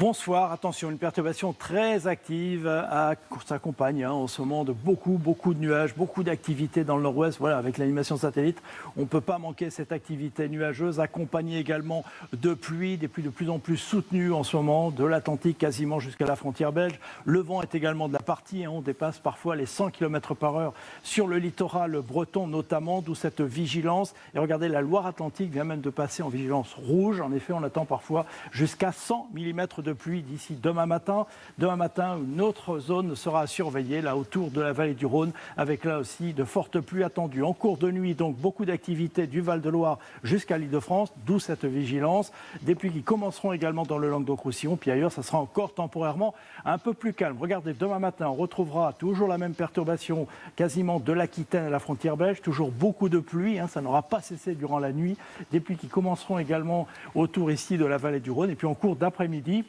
Bonsoir, attention, une perturbation très active s'accompagne en ce moment de beaucoup de nuages, beaucoup d'activités dans le nord-ouest. Voilà, avec l'animation satellite, on ne peut pas manquer cette activité nuageuse, accompagnée également de pluies, des pluies de plus en plus soutenues en ce moment, de l'Atlantique quasiment jusqu'à la frontière belge. Le vent est également de la partie, on dépasse parfois les 100 km/h sur le littoral breton notamment, d'où cette vigilance. Et regardez, la Loire-Atlantique vient même de passer en vigilance rouge. En effet, on attend parfois jusqu'à 100 mm de pluie d'ici demain matin. Demain matin, une autre zone sera à surveiller, là autour de la vallée du Rhône, avec là aussi de fortes pluies attendues. En cours de nuit, donc, beaucoup d'activités du Val-de-Loire jusqu'à l'Île-de-France, d'où cette vigilance. Des pluies qui commenceront également dans le Languedoc-Roussillon, puis ailleurs, ça sera encore temporairement un peu plus calme. Regardez, demain matin, on retrouvera toujours la même perturbation, quasiment de l'Aquitaine à la frontière belge, toujours beaucoup de pluie, ça n'aura pas cessé durant la nuit. Des pluies qui commenceront également autour ici de la vallée du Rhône, et puis en cours d'après-midi,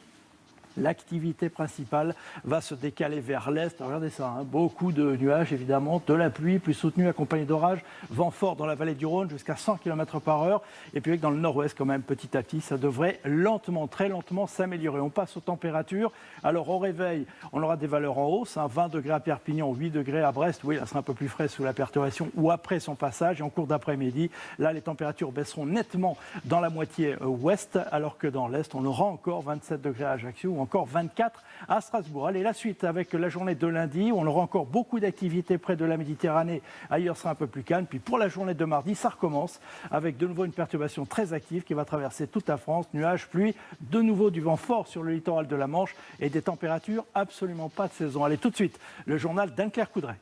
l'activité principale va se décaler vers l'est. Regardez ça, beaucoup de nuages évidemment, de la pluie plus soutenue accompagnée d'orages, vent fort dans la vallée du Rhône jusqu'à 100 km/h. Et puis dans le nord-ouest quand même, petit à petit, ça devrait lentement, très lentement s'améliorer. On passe aux températures. Alors au réveil, on aura des valeurs en hausse, 20 degrés à Perpignan, 8 degrés à Brest. Oui, là sera un peu plus frais sous la perturbation ou après son passage. Et en cours d'après-midi, là les températures baisseront nettement dans la moitié ouest, alors que dans l'est, on aura encore 27 degrés à Ajaccio ou encore 24 à Strasbourg. Allez, la suite avec la journée de lundi, où on aura encore beaucoup d'activités près de la Méditerranée. Ailleurs, sera un peu plus calme. Puis pour la journée de mardi, ça recommence avec de nouveau une perturbation très active qui va traverser toute la France. Nuages, pluie, de nouveau du vent fort sur le littoral de la Manche et des températures absolument pas de saison. Allez, tout de suite, le journal d'Anne-Claire Coudray.